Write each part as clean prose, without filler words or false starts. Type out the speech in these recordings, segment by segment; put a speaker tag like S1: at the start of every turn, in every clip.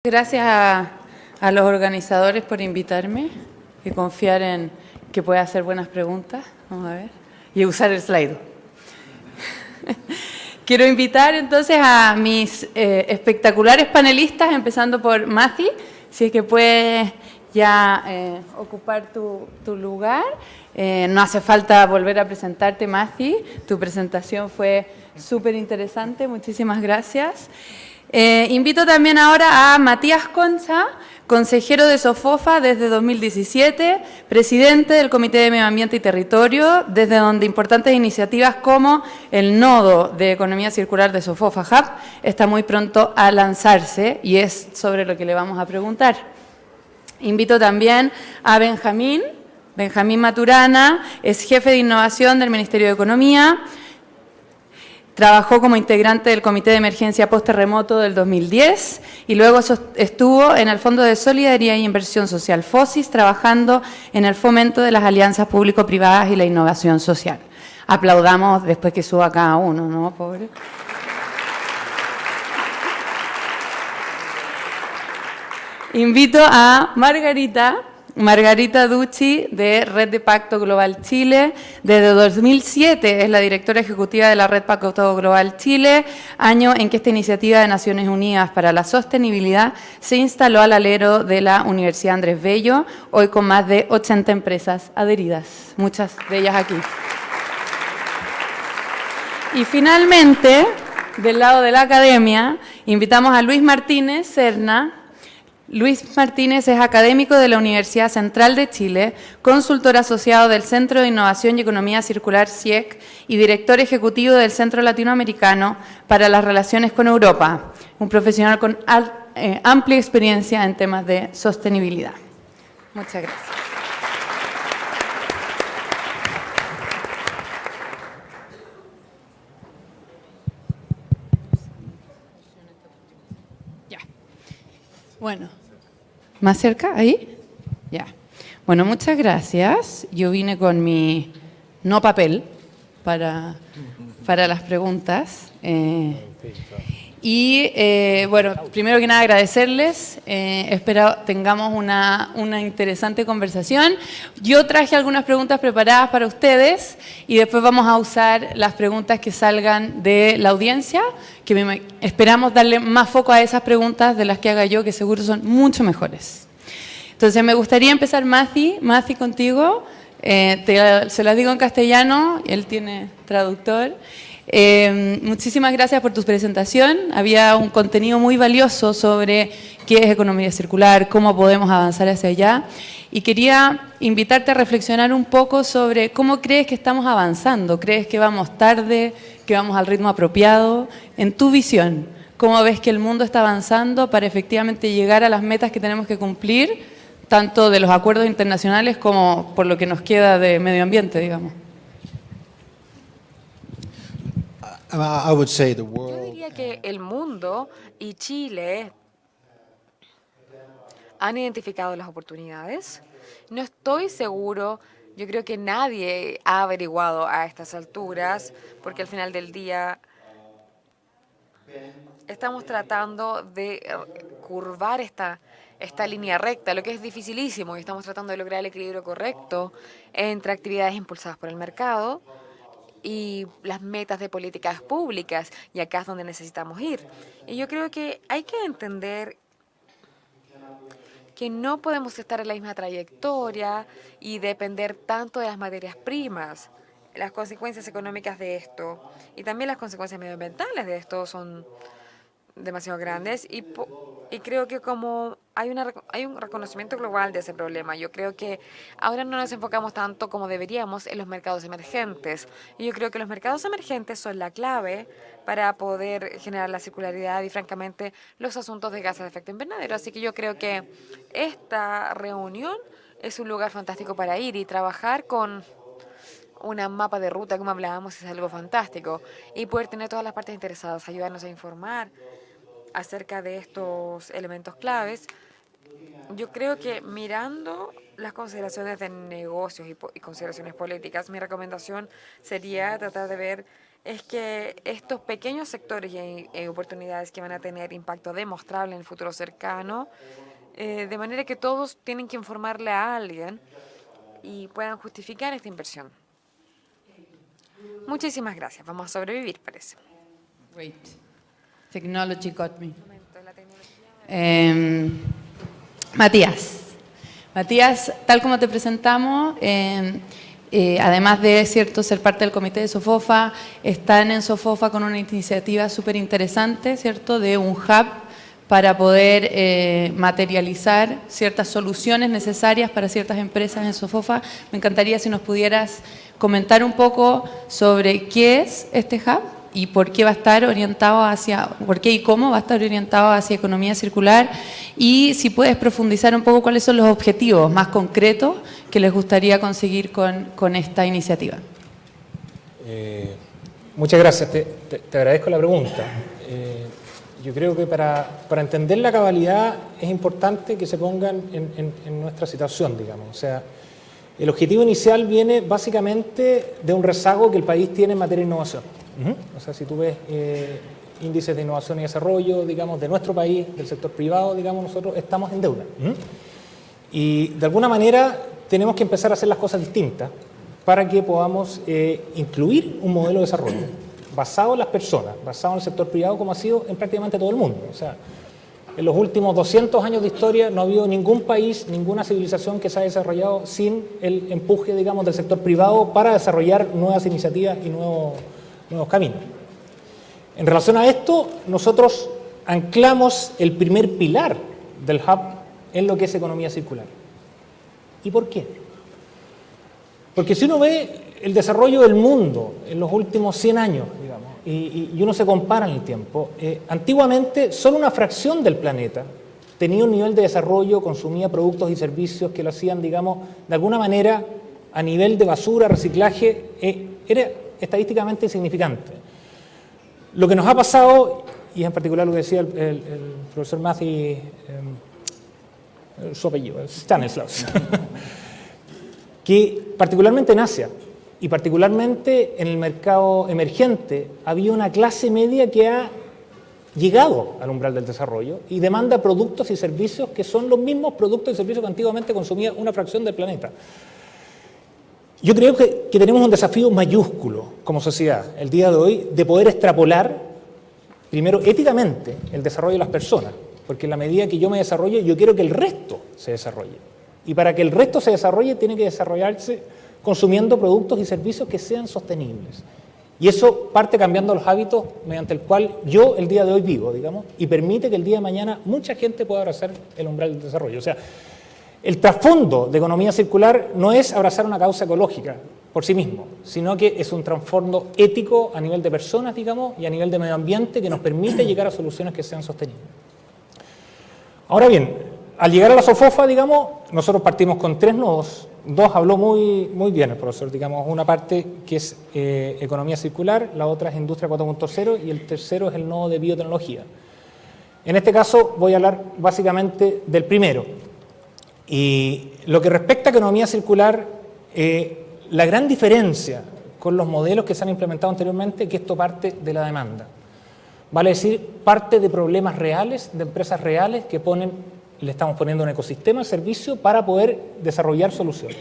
S1: Gracias a los organizadores por invitarme y confiar en que pueda hacer buenas preguntas. Vamos a ver. Y usar el slide. Quiero invitar entonces a mis espectaculares panelistas, empezando por Mati, si es que puedes ya ocupar tu lugar. No hace falta volver a presentarte, Mati. Tu presentación fue súper interesante. Muchísimas gracias. Invito también ahora a Matías Concha, consejero de SOFOFA desde 2017, presidente del Comité de Medio Ambiente y Territorio, desde donde importantes iniciativas como el nodo de economía circular de SOFOFA Hub está muy pronto a lanzarse y es sobre lo que le vamos a preguntar. Invito también a Benjamín Maturana, es jefe de innovación del Ministerio de Economía. Trabajó como integrante del Comité de Emergencia Post-Terremoto del 2010 y luego estuvo en el Fondo de Solidaridad e Inversión Social, FOSIS, trabajando en el fomento de las alianzas público-privadas y la innovación social. Aplaudamos después que suba cada uno, ¿no? Pobre. Invito a Margarita Ducci, de Red de Pacto Global Chile. Desde 2007 es la directora ejecutiva de la Red Pacto Global Chile, año en que esta iniciativa de Naciones Unidas para la Sostenibilidad se instaló al alero de la Universidad Andrés Bello, hoy con más de 80 empresas adheridas, muchas de ellas aquí. Y finalmente, del lado de la academia, invitamos a Luis Martínez Serna. Luis Martínez es académico de la Universidad Central de Chile, consultor asociado del Centro de Innovación y Economía Circular CIEC y director ejecutivo del Centro Latinoamericano para las Relaciones con Europa, un profesional con amplia experiencia en temas de sostenibilidad. Muchas gracias. Ya. Bueno. ¿Más cerca? ¿Ahí? Ya. Bueno, muchas gracias. Yo vine con mi no papel para las preguntas. Bueno, primero que nada agradecerles. Espero tengamos una interesante conversación. Yo traje algunas preguntas preparadas para ustedes y después vamos a usar las preguntas que salgan de la audiencia, que esperamos darle más foco a esas preguntas de las que haga yo, que seguro son mucho mejores. Entonces me gustaría empezar, Mati, contigo. Se las digo en castellano, él tiene traductor. Muchísimas gracias por tu presentación. Había un contenido muy valioso sobre qué es economía circular, cómo podemos avanzar hacia allá. Y quería invitarte a reflexionar un poco sobre cómo crees que estamos avanzando. ¿Crees que vamos tarde, que vamos al ritmo apropiado? En tu visión, ¿cómo ves que el mundo está avanzando para efectivamente llegar a las metas que tenemos que cumplir, tanto de los acuerdos internacionales como por lo que nos queda de medio ambiente, digamos?
S2: Yo diría que el mundo y Chile han identificado las oportunidades. No estoy seguro, yo creo que nadie ha averiguado a estas alturas, porque al final del día estamos tratando de curvar esta línea recta, lo que es dificilísimo, y estamos tratando de lograr el equilibrio correcto entre actividades impulsadas por el mercado y las metas de políticas públicas, y acá es donde necesitamos ir. Y yo creo que hay que entender que no podemos estar en la misma trayectoria y depender tanto de las materias primas. Las consecuencias económicas de esto y también las consecuencias medioambientales de esto son demasiado grandes y creo que como hay un reconocimiento global de ese problema, yo creo que ahora no nos enfocamos tanto como deberíamos en los mercados emergentes. Y yo creo que los mercados emergentes son la clave para poder generar la circularidad y, francamente, los asuntos de gases de efecto invernadero. Así que yo creo que esta reunión es un lugar fantástico para ir y trabajar con una mapa de ruta, como hablábamos, es algo fantástico. Y poder tener todas las partes interesadas, ayudarnos a informar acerca de estos elementos claves. Yo creo que mirando las consideraciones de negocios y consideraciones políticas, mi recomendación sería tratar de ver es que estos pequeños sectores y oportunidades que van a tener impacto demostrable en el futuro cercano, de manera que todos tienen que informarle a alguien y puedan justificar esta inversión. Muchísimas gracias. Vamos a sobrevivir, parece.
S1: Great. Technology got me.
S2: La tecnología...
S1: Matías, tal como te presentamos, además de cierto ser parte del comité de SOFOFA, están en SOFOFA con una iniciativa súper interesante, ¿cierto?, de un hub para poder materializar ciertas soluciones necesarias para ciertas empresas en SOFOFA. Me encantaría si nos pudieras comentar un poco sobre qué es este hub y por qué va a estar orientado por qué y cómo va a estar orientado hacia economía circular, y si puedes profundizar un poco cuáles son los objetivos más concretos que les gustaría conseguir con esta iniciativa.
S3: Muchas gracias, te agradezco la pregunta. Yo creo que para entender la cabalidad es importante que se pongan en nuestra situación, digamos. O sea, el objetivo inicial viene básicamente de un rezago que el país tiene en materia de innovación. O sea, si tú ves índices de innovación y desarrollo, digamos, de nuestro país, del sector privado, digamos, nosotros estamos en deuda. Y de alguna manera tenemos que empezar a hacer las cosas distintas para que podamos incluir un modelo de desarrollo basado en las personas, basado en el sector privado, como ha sido en prácticamente todo el mundo. O sea, en los últimos 200 años de historia no ha habido ningún país, ninguna civilización que se haya desarrollado sin el empuje, digamos, del sector privado para desarrollar nuevas iniciativas y nuevos caminos. En relación a esto, nosotros anclamos el primer pilar del hub en lo que es economía circular. ¿Y por qué? Porque si uno ve el desarrollo del mundo en los últimos 100 años, digamos, y uno se compara en el tiempo, antiguamente solo una fracción del planeta tenía un nivel de desarrollo, consumía productos y servicios que lo hacían, digamos, de alguna manera a nivel de basura, reciclaje, era estadísticamente insignificante. Lo que nos ha pasado, y en particular lo que decía el profesor Matthew, su apellido, Stanislaus, que particularmente en Asia y particularmente en el mercado emergente había una clase media que ha llegado al umbral del desarrollo y demanda productos y servicios que son los mismos productos y servicios que antiguamente consumía una fracción del planeta. Yo creo que tenemos un desafío mayúsculo como sociedad el día de hoy de poder extrapolar, primero éticamente, el desarrollo de las personas, porque en la medida que yo me desarrollo, yo quiero que el resto se desarrolle. Y para que el resto se desarrolle, tiene que desarrollarse consumiendo productos y servicios que sean sostenibles. Y eso parte cambiando los hábitos mediante el cual yo el día de hoy vivo, digamos, y permite que el día de mañana mucha gente pueda abrazar el umbral del desarrollo. O sea, el trasfondo de economía circular no es abrazar una causa ecológica por sí mismo, sino que es un trasfondo ético a nivel de personas, digamos, y a nivel de medio ambiente que nos permite llegar a soluciones que sean sostenibles. Ahora bien, al llegar a la SOFOFA, digamos, nosotros partimos con 3 nodos. 2 habló muy bien el profesor, digamos, una parte que es economía circular, la otra es industria 4.0 y el tercero es el nodo de biotecnología. En este caso voy a hablar básicamente del primero. Y lo que respecta a economía circular, la gran diferencia con los modelos que se han implementado anteriormente es que esto parte de la demanda. Vale decir, parte de problemas reales, de empresas reales que le estamos poniendo un ecosistema, servicio para poder desarrollar soluciones.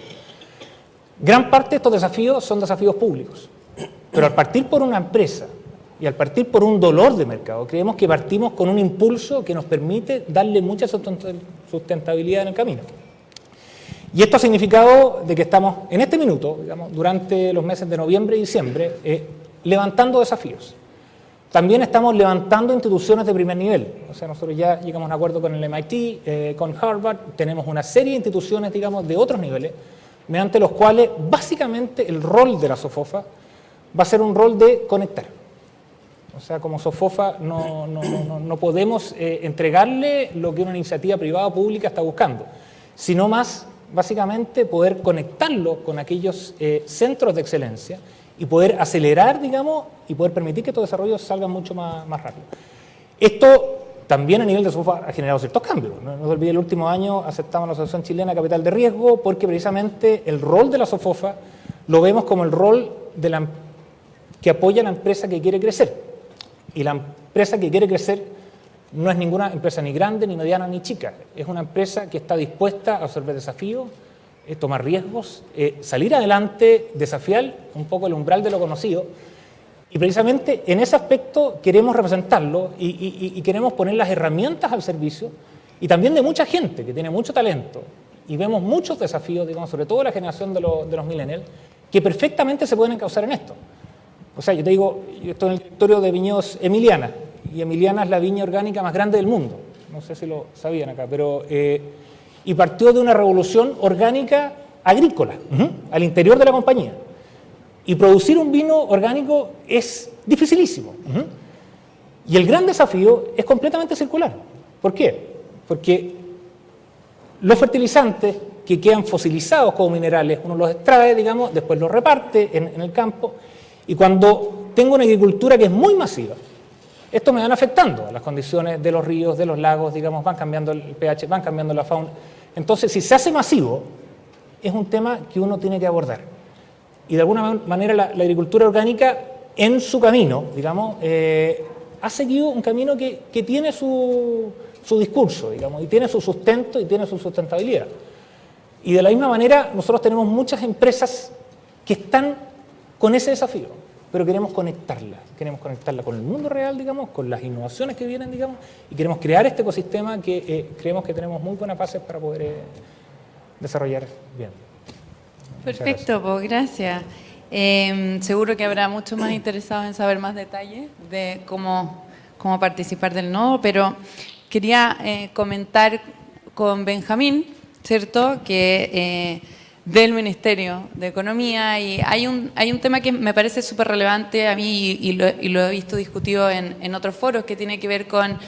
S3: Gran parte de estos desafíos son desafíos públicos, pero al partir por una empresa y al partir por un dolor de mercado, creemos que partimos con un impulso que nos permite darle mucha sustentabilidad en el camino. Y esto ha significado de que estamos en este minuto, digamos, durante los meses de noviembre y diciembre, levantando desafíos. También estamos levantando instituciones de primer nivel. O sea, nosotros ya llegamos a un acuerdo con el MIT, con Harvard, tenemos una serie de instituciones, digamos, de otros niveles, mediante los cuales básicamente el rol de la SOFOFA va a ser un rol de conectar. O sea, como SOFOFA no podemos entregarle lo que una iniciativa privada o pública está buscando, sino más, básicamente, poder conectarlo con aquellos centros de excelencia y poder acelerar, digamos, y poder permitir que estos desarrollos salgan mucho más rápido. Esto también a nivel de SOFOFA ha generado ciertos cambios. No se olvide, el último año aceptamos la Asociación Chilena Capital de Riesgo porque precisamente el rol de la SOFOFA lo vemos como el rol de la que apoya a la empresa que quiere crecer. Y la empresa que quiere crecer no es ninguna empresa ni grande, ni mediana, ni chica. Es una empresa que está dispuesta a absorber desafíos, tomar riesgos, salir adelante, desafiar un poco el umbral de lo conocido. Y precisamente en ese aspecto queremos representarlo y queremos poner las herramientas al servicio y también de mucha gente que tiene mucho talento. Y vemos muchos desafíos, digamos, sobre todo la generación de los millennials, que perfectamente se pueden encauzar en esto. O sea, yo te digo, yo estoy en el directorio de Viñedos Emiliana, y Emiliana es la viña orgánica más grande del mundo. No sé si lo sabían acá, pero... y partió de una revolución orgánica agrícola, al interior de la compañía. Y producir un vino orgánico es dificilísimo. Y el gran desafío es completamente circular. ¿Por qué? Porque los fertilizantes que quedan fosilizados como minerales, uno los extrae, digamos, después los reparte en el campo, y cuando tengo una agricultura que es muy masiva, estos me van afectando a las condiciones de los ríos, de los lagos, digamos, van cambiando el pH, van cambiando la fauna. Entonces, si se hace masivo, es un tema que uno tiene que abordar. Y de alguna manera la agricultura orgánica, en su camino, digamos, ha seguido un camino que tiene su discurso, digamos, y tiene su sustento y tiene su sustentabilidad. Y de la misma manera, nosotros tenemos muchas empresas que están con ese desafío, pero queremos conectarla con el mundo real, digamos, con las innovaciones que vienen, digamos, y queremos crear este ecosistema que creemos que tenemos muy buenas bases para poder desarrollar bien.
S1: Perfecto, pues gracias. Seguro que habrá muchos más interesados en saber más detalles de cómo participar del nodo, pero quería comentar con Benjamín, ¿cierto?, que del Ministerio de Economía, y hay un tema que me parece súper relevante a mí y lo he visto discutido en otros foros, que tiene que ver con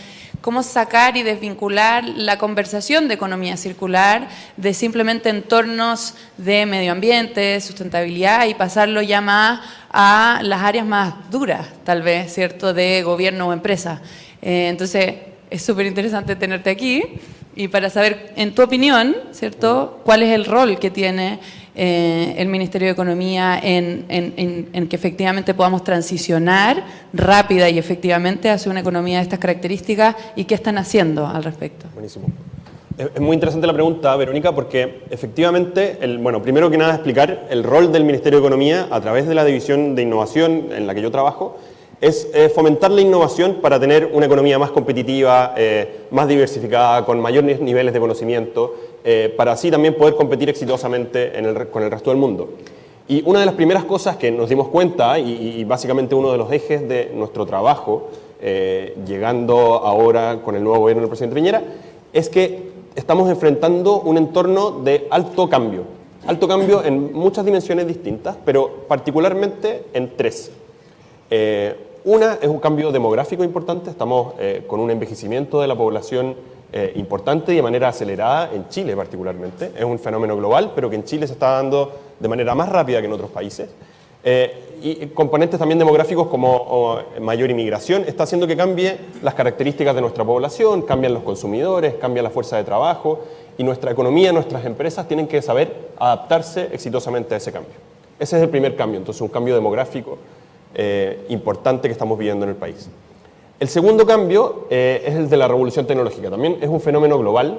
S1: cómo sacar y desvincular la conversación de economía circular de simplemente entornos de medio ambiente, sustentabilidad, y pasarlo ya más a las áreas más duras, tal vez, ¿cierto?, de gobierno o empresa. Entonces, es súper interesante tenerte aquí y para saber, en tu opinión, ¿cierto?, cuál es el rol que tiene el Ministerio de Economía en que efectivamente podamos transicionar rápida y efectivamente hacia una economía de estas características, y qué están haciendo al respecto.
S4: Buenísimo. Es muy interesante la pregunta, Verónica, porque efectivamente, bueno, primero que nada explicar el rol del Ministerio de Economía a través de la división de innovación en la que yo trabajo, es fomentar la innovación para tener una economía más competitiva, más diversificada, con mayores niveles de conocimiento, para así también poder competir exitosamente con el resto del mundo. Y una de las primeras cosas que nos dimos cuenta, y básicamente uno de los ejes de nuestro trabajo, llegando ahora con el nuevo gobierno del presidente Piñera, es que estamos enfrentando un entorno de alto cambio en muchas dimensiones distintas, pero particularmente en tres. Una es un cambio demográfico importante, estamos con un envejecimiento de la población importante y de manera acelerada en Chile particularmente. Es un fenómeno global, pero que en Chile se está dando de manera más rápida que en otros países. Y componentes también demográficos como mayor inmigración está haciendo que cambie las características de nuestra población, cambian los consumidores, cambia la fuerza de trabajo, y nuestra economía, nuestras empresas tienen que saber adaptarse exitosamente a ese cambio. Ese es el primer cambio, entonces un cambio demográfico importante que estamos viviendo en el país. El segundo cambio es el de la revolución tecnológica. También es un fenómeno global,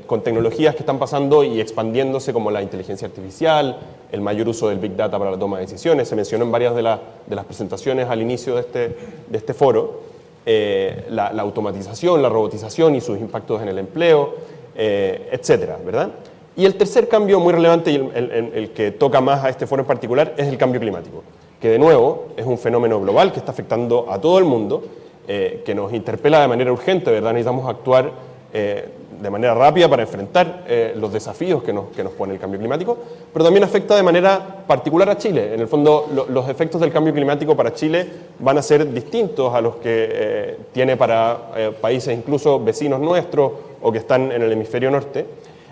S4: con tecnologías que están pasando y expandiéndose, como la inteligencia artificial, el mayor uso del Big Data para la toma de decisiones. Se mencionó en varias de las presentaciones al inicio de este foro, la automatización, la robotización y sus impactos en el empleo, etcétera, ¿verdad? Y el tercer cambio muy relevante, y el que toca más a este foro en particular, es el cambio climático, que de nuevo es un fenómeno global que está afectando a todo el mundo, que nos interpela de manera urgente, ¿verdad? Necesitamos actuar de manera rápida para enfrentar los desafíos que nos pone el cambio climático, pero también afecta de manera particular a Chile. En el fondo, los efectos del cambio climático para Chile van a ser distintos a los que tiene para países incluso vecinos nuestros o que están en el hemisferio norte.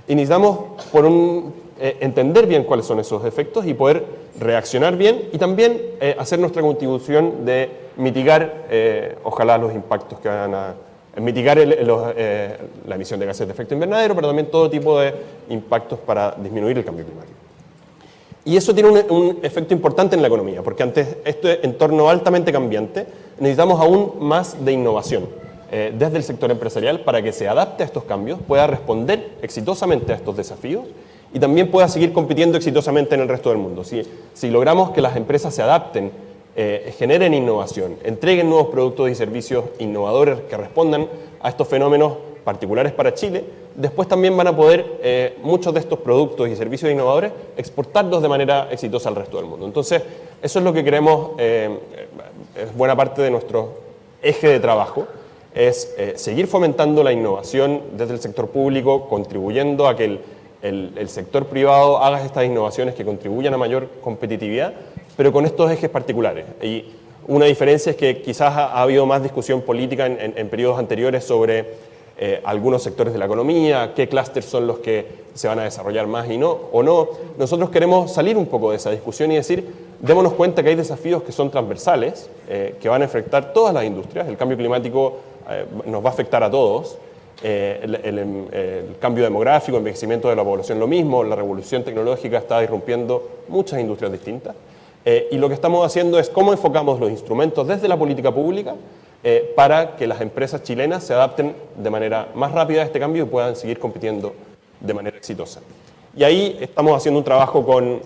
S4: Y necesitamos entender bien cuáles son esos efectos y poder reaccionar bien y también hacer nuestra contribución de mitigar, ojalá, los impactos que van a mitigar la emisión de gases de efecto invernadero, pero también todo tipo de impactos para disminuir el cambio climático. Y eso tiene un efecto importante en la economía, porque ante este entorno altamente cambiante necesitamos aún más de innovación desde el sector empresarial para que se adapte a estos cambios, pueda responder exitosamente a estos desafíos y también pueda seguir compitiendo exitosamente en el resto del mundo. Si logramos que las empresas se adapten, generen innovación, entreguen nuevos productos y servicios innovadores que respondan a estos fenómenos particulares para Chile, después también van a poder muchos de estos productos y servicios innovadores exportarlos de manera exitosa al resto del mundo. Entonces, eso es lo que queremos, es buena parte de nuestro eje de trabajo, es seguir fomentando la innovación desde el sector público, contribuyendo a que el sector privado haga estas innovaciones que contribuyan a mayor competitividad, pero con estos ejes particulares. Y una diferencia es que quizás ha habido más discusión política en periodos anteriores sobre algunos sectores de la economía, qué clústeres son los que se van a desarrollar más y no, o no. Nosotros queremos salir un poco de esa discusión y decir, démonos cuenta que hay desafíos que son transversales, que van a afectar todas las industrias. El cambio climático nos va a afectar a todos. El cambio demográfico, el envejecimiento de la población lo mismo, la revolución tecnológica está irrumpiendo muchas industrias distintas. Y lo que estamos haciendo es cómo enfocamos los instrumentos desde la política pública para que las empresas chilenas se adapten de manera más rápida a este cambio y puedan seguir compitiendo de manera exitosa. Y ahí estamos haciendo un trabajo con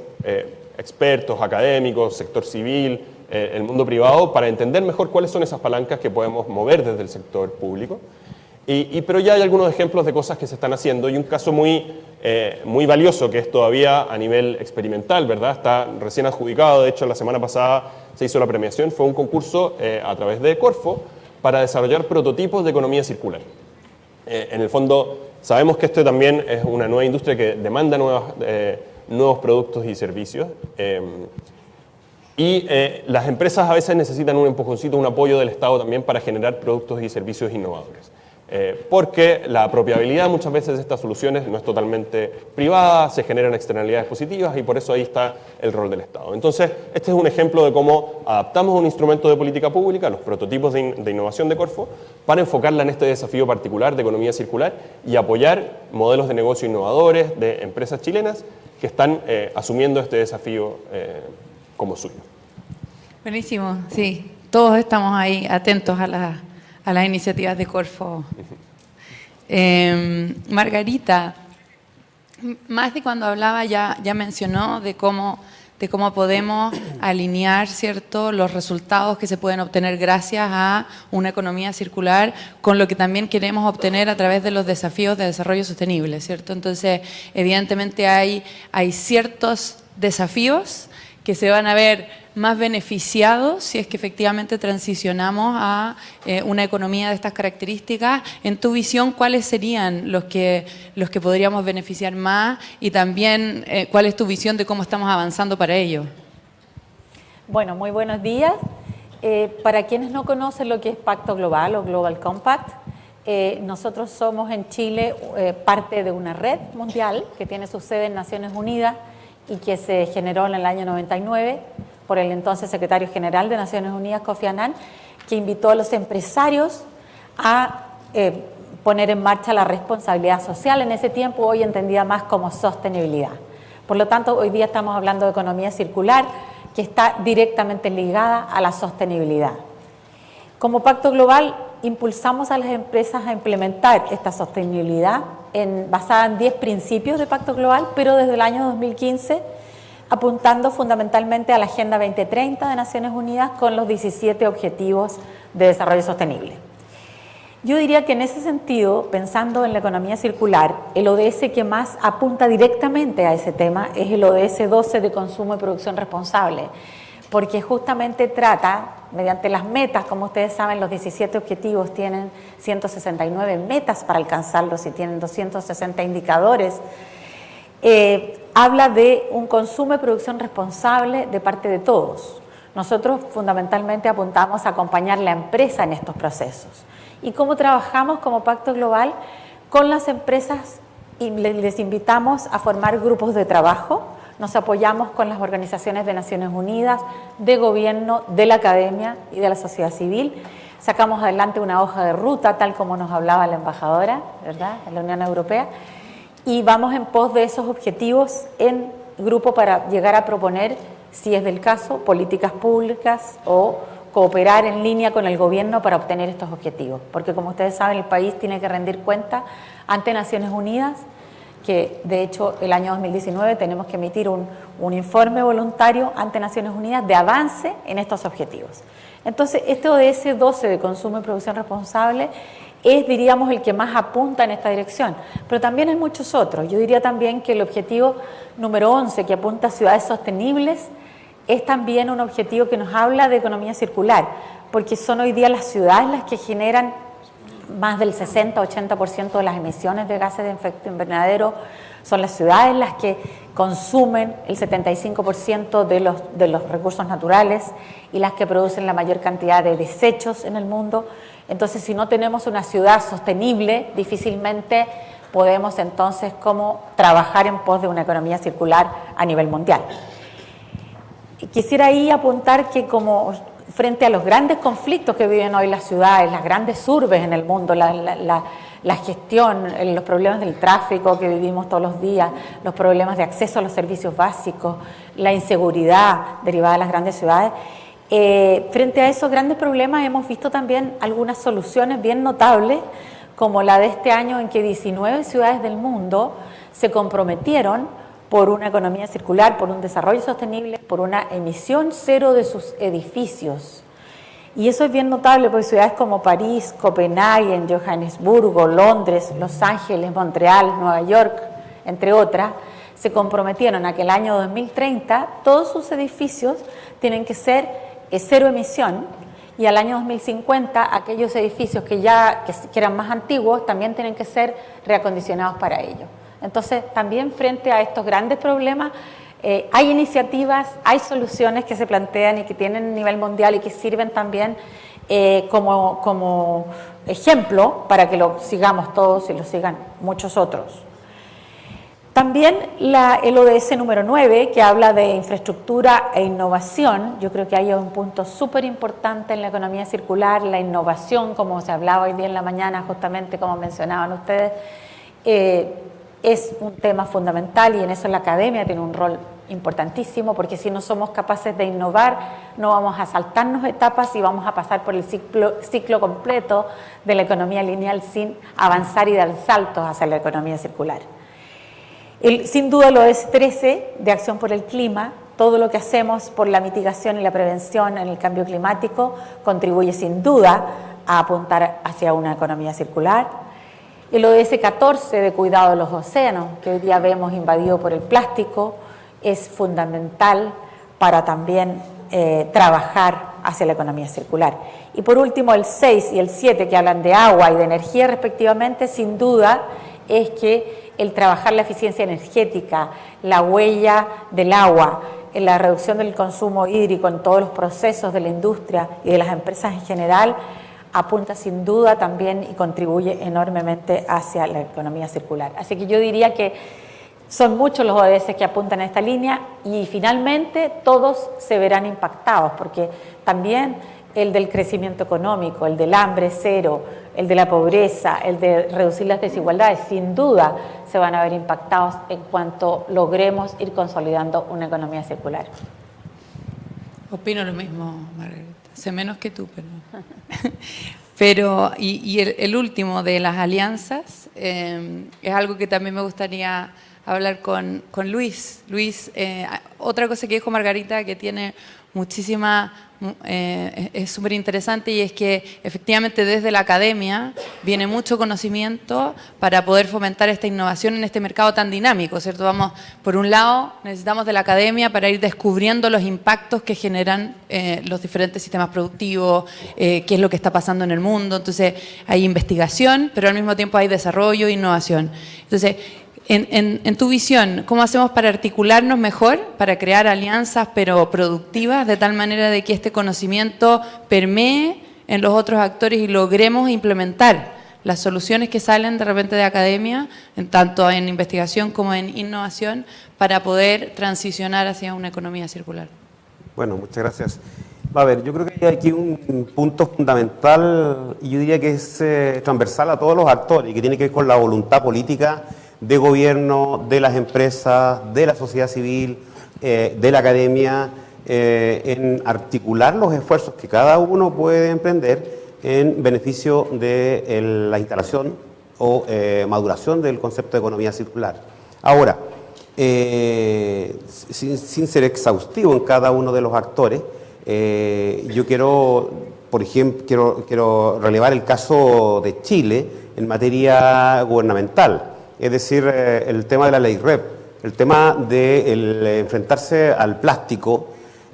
S4: expertos, académicos, sector civil, el mundo privado, para entender mejor cuáles son esas palancas que podemos mover desde el sector público. Pero ya hay algunos ejemplos de cosas que se están haciendo y un caso muy valioso que es todavía a nivel experimental, ¿verdad? Está recién adjudicado, de hecho la semana pasada se hizo la premiación, fue un concurso a través de Corfo para desarrollar prototipos de economía circular. En el fondo sabemos que esto también es una nueva industria que demanda nuevos productos y servicios. Las empresas a veces necesitan un empujoncito, un apoyo del Estado también para generar productos y servicios innovadores. Porque la apropiabilidad muchas veces de estas soluciones no es totalmente privada, se generan externalidades positivas y por eso ahí está el rol del Estado. Entonces, este es un ejemplo de cómo adaptamos un instrumento de política pública, los prototipos de innovación de Corfo, para enfocarla en este desafío particular de economía circular y apoyar modelos de negocio innovadores de empresas chilenas que están asumiendo este desafío como suyo.
S1: Buenísimo, sí. Todos estamos ahí atentos a las iniciativas de Corfo. Margarita, más de cuando hablaba ya mencionó de cómo podemos alinear, ¿cierto?, los resultados que se pueden obtener gracias a una economía circular con lo que también queremos obtener a través de los desafíos de desarrollo sostenible, ¿cierto? Entonces, evidentemente hay ciertos desafíos que se van a ver más beneficiados si es que efectivamente transicionamos a una economía de estas características. En tu visión, ¿cuáles serían los que podríamos beneficiar más? Y también, ¿cuál es tu visión de cómo estamos avanzando para ello?
S5: Bueno, muy buenos días. Para quienes no conocen lo que es Pacto Global o Global Compact, nosotros somos en Chile parte de una red mundial que tiene su sede en Naciones Unidas y que se generó en el año 99 por el entonces secretario general de Naciones Unidas, Kofi Annan, que invitó a los empresarios a poner en marcha la responsabilidad social en ese tiempo, hoy entendida más como sostenibilidad. Por lo tanto, hoy día estamos hablando de economía circular, que está directamente ligada a la sostenibilidad. Como Pacto Global, impulsamos a las empresas a implementar esta sostenibilidad basada en 10 principios de Pacto Global, pero desde el año 2015 apuntando fundamentalmente a la Agenda 2030 de Naciones Unidas con los 17 Objetivos de Desarrollo Sostenible. Yo diría que en ese sentido, pensando en la economía circular, el ODS que más apunta directamente a ese tema es el ODS 12 de consumo y producción responsable, porque justamente trata, mediante las metas, como ustedes saben, los 17 objetivos tienen 169 metas para alcanzarlos y tienen 260 indicadores, habla de un consumo y producción responsable de parte de todos. Nosotros fundamentalmente apuntamos a acompañar la empresa en estos procesos. ¿Y cómo trabajamos como Pacto Global? Con las empresas y les invitamos a formar grupos de trabajo. Nos apoyamos con las organizaciones de Naciones Unidas, de gobierno, de la academia y de la sociedad civil. Sacamos adelante una hoja de ruta, tal como nos hablaba la embajadora, ¿verdad?, en la Unión Europea, y vamos en pos de esos objetivos en grupo para llegar a proponer, si es del caso, políticas públicas o cooperar en línea con el gobierno para obtener estos objetivos. Porque como ustedes saben, el país tiene que rendir cuenta ante Naciones Unidas, que de hecho el año 2019 tenemos que emitir un informe voluntario ante Naciones Unidas de avance en estos objetivos. Entonces, este ODS 12 de consumo y producción responsable es, diríamos, el que más apunta en esta dirección, pero también hay muchos otros. Yo diría también que el objetivo número 11, que apunta a ciudades sostenibles, es también un objetivo que nos habla de economía circular, porque son hoy día las ciudades las que generan más del 60-80% de las emisiones de gases de efecto invernadero, son las ciudades las que consumen el 75% de los recursos naturales y las que producen la mayor cantidad de desechos en el mundo. Entonces, si no tenemos una ciudad sostenible, difícilmente podemos entonces como trabajar en pos de una economía circular a nivel mundial. Quisiera ahí apuntar que como frente a los grandes conflictos que viven hoy las ciudades, las grandes urbes en el mundo, la gestión, los problemas del tráfico que vivimos todos los días, los problemas de acceso a los servicios básicos, la inseguridad derivada de las grandes ciudades, frente a esos grandes problemas hemos visto también algunas soluciones bien notables, como la de este año en que 19 ciudades del mundo se comprometieron por una economía circular, por un desarrollo sostenible, por una emisión cero de sus edificios. Y eso es bien notable porque ciudades como París, Copenhague, Johannesburgo, Londres, Los Ángeles, Montreal, Nueva York, entre otras, se comprometieron a que el año 2030 todos sus edificios tienen que ser cero emisión, y al año 2050 aquellos edificios que eran más antiguos también tienen que ser reacondicionados para ello. Entonces, también frente a estos grandes problemas, hay iniciativas, hay soluciones que se plantean y que tienen nivel mundial y que sirven también como ejemplo para que lo sigamos todos y lo sigan muchos otros. También el ODS número 9, que habla de infraestructura e innovación, yo creo que hay un punto súper importante en la economía circular, la innovación, como se hablaba hoy día en la mañana, justamente como mencionaban ustedes, es un tema fundamental y en eso la academia tiene un rol importantísimo, porque si no somos capaces de innovar, no vamos a saltarnos etapas y vamos a pasar por el ciclo completo de la economía lineal sin avanzar y dar saltos hacia la economía circular. Sin duda lo es 13 de acción por el clima, todo lo que hacemos por la mitigación y la prevención en el cambio climático contribuye sin duda a apuntar hacia una economía circular. El ODS 14 de cuidado de los océanos, que hoy día vemos invadido por el plástico, es fundamental para también trabajar hacia la economía circular. Y por último, el 6 y el 7, que hablan de agua y de energía respectivamente, sin duda es que el trabajar la eficiencia energética, la huella del agua, la reducción del consumo hídrico en todos los procesos de la industria y de las empresas en general, apunta sin duda también y contribuye enormemente hacia la economía circular. Así que yo diría que son muchos los ODS que apuntan a esta línea y finalmente todos se verán impactados, porque también el del crecimiento económico, el del hambre cero, el de la pobreza, el de reducir las desigualdades, sin duda se van a ver impactados en cuanto logremos ir consolidando una economía circular.
S1: Opino lo mismo, Margarita. Sé menos que tú, pero el último de las alianzas es algo que también me gustaría hablar con Luis. Luis, otra cosa que dijo Margarita que tiene muchísima, es súper interesante, y es que efectivamente desde la academia viene mucho conocimiento para poder fomentar esta innovación en este mercado tan dinámico, ¿cierto? Vamos, por un lado, necesitamos de la academia para ir descubriendo los impactos que generan los diferentes sistemas productivos, qué es lo que está pasando en el mundo. Entonces hay investigación, pero al mismo tiempo hay desarrollo e innovación. Entonces, en tu visión, ¿cómo hacemos para articularnos mejor, para crear alianzas pero productivas, de tal manera de que este conocimiento permee en los otros actores y logremos implementar las soluciones que salen de repente de academia, tanto en investigación como en innovación, para poder transicionar hacia una economía circular?
S6: Bueno, muchas gracias. A ver, yo creo que hay aquí un punto fundamental y yo diría que es transversal a todos los actores y que tiene que ver con la voluntad política de gobierno, de las empresas, de la sociedad civil, de la academia, en articular los esfuerzos que cada uno puede emprender en beneficio de la instalación o maduración del concepto de economía circular. Ahora, sin ser exhaustivo en cada uno de los actores, yo quiero, por ejemplo, quiero relevar el caso de Chile en materia gubernamental, es decir, el tema de la ley REP, el tema de enfrentarse al plástico,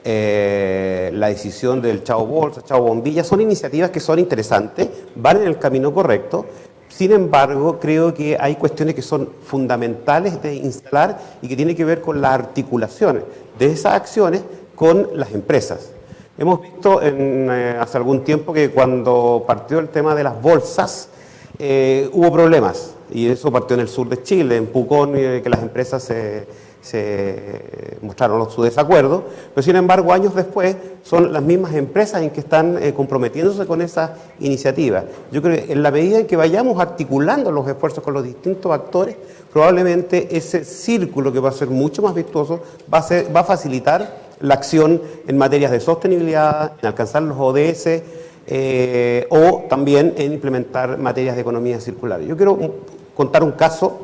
S6: la decisión del Chao Bolsa, Chao Bombilla, son iniciativas que son interesantes, van en el camino correcto. Sin embargo, creo que hay cuestiones que son fundamentales de instalar y que tienen que ver con las articulaciones de esas acciones con las empresas. Hemos visto hace algún tiempo que cuando partió el tema de las bolsas hubo problemas, y eso partió en el sur de Chile, en Pucón, que las empresas se mostraron su desacuerdo, pero sin embargo años después son las mismas empresas en que están comprometiéndose con esas iniciativas. Yo creo que en la medida en que vayamos articulando los esfuerzos con los distintos actores, probablemente ese círculo, que va a ser mucho más virtuoso, va a facilitar la acción en materias de sostenibilidad, en alcanzar los ODS, o también en implementar materias de economía circular. Yo quiero contar un caso,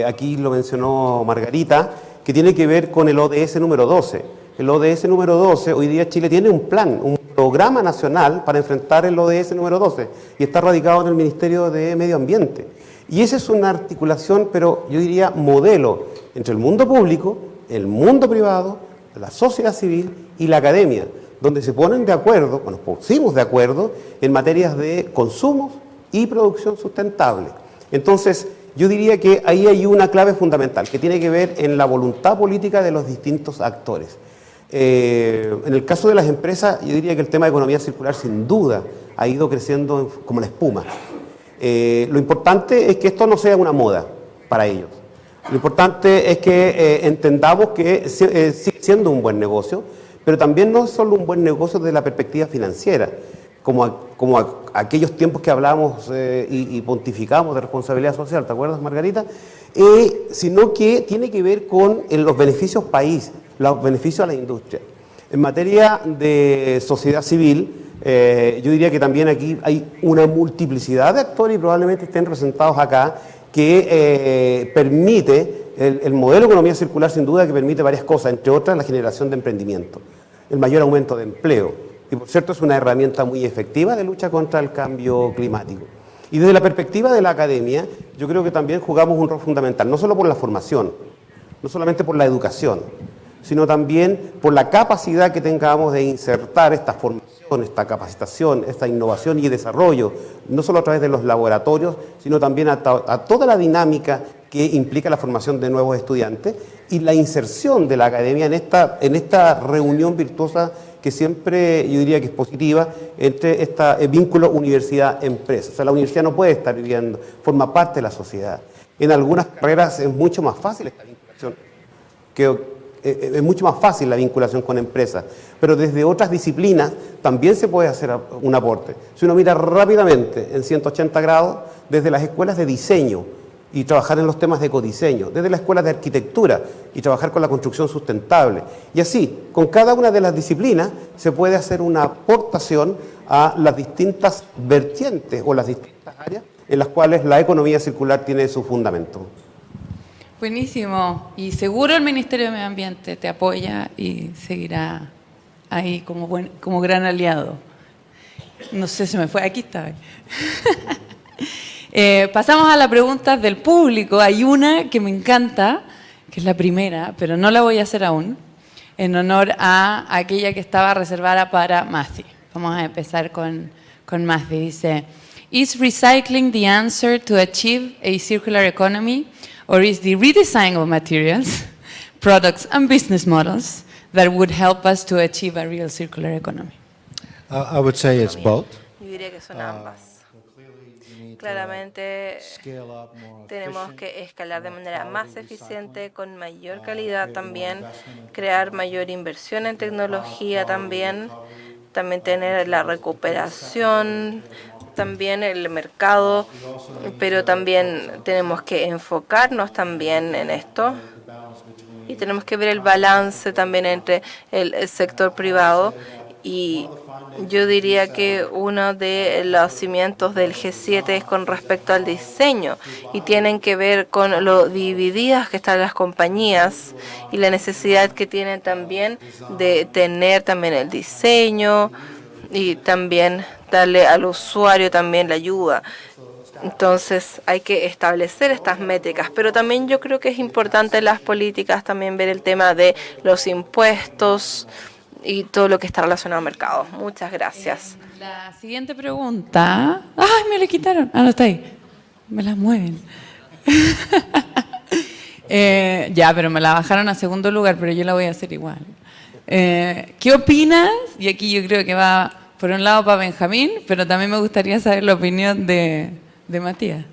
S6: aquí lo mencionó Margarita, que tiene que ver con el ODS número 12. El ODS número 12, hoy día Chile tiene un plan, un programa nacional para enfrentar el ODS número 12, y está radicado en el Ministerio de Medio Ambiente. Y esa es una articulación, pero yo diría modelo, entre el mundo público, el mundo privado, la sociedad civil y la academia, donde se ponen de acuerdo, nos pusimos de acuerdo en materias de consumos y producción sustentable. Entonces, yo diría que ahí hay una clave fundamental que tiene que ver en la voluntad política de los distintos actores. En el caso de las empresas, yo diría que el tema de economía circular sin duda ha ido creciendo como la espuma. Lo importante es que esto no sea una moda para ellos. Lo importante es que entendamos que sigue siendo un buen negocio, pero también no es solo un buen negocio desde la perspectiva financiera, como aquellos tiempos que hablábamos y pontificamos de responsabilidad social, ¿te acuerdas, Margarita? Sino que tiene que ver con los beneficios país, los beneficios a la industria. En materia de sociedad civil, yo diría que también aquí hay una multiplicidad de actores y probablemente estén representados acá, que permite, el modelo de economía circular sin duda que permite varias cosas, entre otras la generación de emprendimiento, el mayor aumento de empleo, y por cierto es una herramienta muy efectiva de lucha contra el cambio climático. Y desde la perspectiva de la academia, yo creo que también jugamos un rol fundamental, no solo por la formación, no solamente por la educación, sino también por la capacidad que tengamos de insertar esta formación, esta capacitación, esta innovación y desarrollo, no solo a través de los laboratorios, sino también a toda la dinámica que implica la formación de nuevos estudiantes y la inserción de la academia en esta reunión virtuosa que siempre yo diría que es positiva entre este vínculo universidad-empresa. O sea, la universidad no puede estar viviendo, forma parte de la sociedad. En algunas carreras es mucho más fácil esta vinculación, es mucho más fácil la vinculación con empresas, pero desde otras disciplinas también se puede hacer un aporte. Si uno mira rápidamente en 180 grados, desde las escuelas de diseño y trabajar en los temas de ecodiseño, desde las escuelas de arquitectura y trabajar con la construcción sustentable. Y así, con cada una de las disciplinas se puede hacer una aportación a las distintas vertientes o las distintas áreas en las cuales la economía circular tiene su fundamento.
S1: Buenísimo. Y seguro el Ministerio de Medio Ambiente te apoya y seguirá ahí como gran aliado. No sé, se me fue. Aquí está. Pasamos a las preguntas del público. Hay una que me encanta, que es la primera, pero no la voy a hacer aún, en honor a aquella que estaba reservada para Matthew. Vamos a empezar con Matthew. Dice, ¿Is recycling the answer to achieve a circular economy, or is the redesign of materials, products and business models that would help us to achieve a real circular economy?
S7: I would say it's both.
S8: Yo diría que son ambas. Claramente tenemos que escalar de manera más eficiente, con mayor calidad también, crear mayor inversión en tecnología también tener la recuperación también el mercado, pero también tenemos que enfocarnos también en esto y tenemos que ver el balance también entre el sector privado. Y yo diría que uno de los cimientos del G7 es con respecto al diseño y tienen que ver con lo divididas que están las compañías y la necesidad que tienen también de tener también el diseño y también darle al usuario también la ayuda. Entonces hay que establecer estas métricas, pero también yo creo que es importante en las políticas también ver el tema de los impuestos y todo lo que está relacionado al mercado. Muchas gracias.
S1: La siguiente pregunta. ¡Ay, me la quitaron! Ah, no está ahí. Me la mueven. Ya, pero me la bajaron a segundo lugar, pero yo la voy a hacer igual. ¿Qué opinas? Y aquí yo creo que va por un lado para Benjamín, pero también me gustaría saber la opinión de Matías.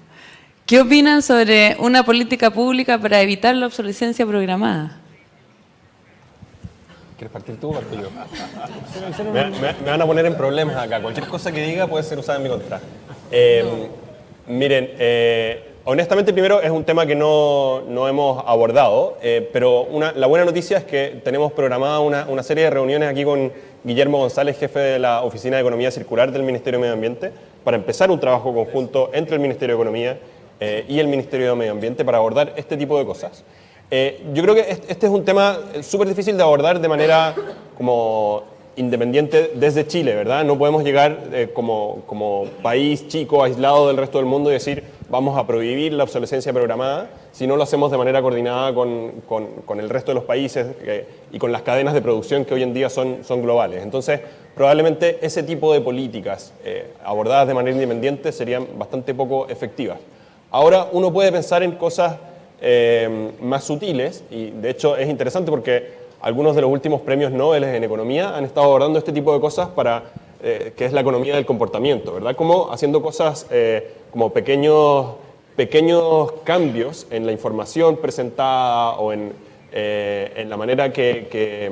S1: ¿Qué opinan sobre una política pública para evitar la obsolescencia programada?
S4: ¿Quieres partir tú o parto yo? Me van a poner en problemas acá. Cualquier cosa que diga puede ser usada en mi contra. Miren, honestamente primero es un tema que no hemos abordado, pero la buena noticia es que tenemos programada una serie de reuniones aquí con Guillermo González, jefe de la Oficina de Economía Circular del Ministerio de Medio Ambiente, para empezar un trabajo conjunto entre el Ministerio de Economía y el Ministerio de Medio Ambiente para abordar este tipo de cosas. Yo creo que este es un tema súper difícil de abordar de manera como independiente desde Chile, ¿verdad? No podemos llegar como país chico, aislado del resto del mundo y decir vamos a prohibir la obsolescencia programada si no lo hacemos de manera coordinada con el resto de los países y con las cadenas de producción que hoy en día son globales. Entonces, probablemente ese tipo de políticas abordadas de manera independiente serían bastante poco efectivas. Ahora uno puede pensar en cosas más sutiles y de hecho es interesante porque algunos de los últimos premios Nobel en economía han estado abordando este tipo de cosas que es la economía del comportamiento, ¿verdad? Como haciendo cosas como pequeños cambios en la información presentada o en la manera que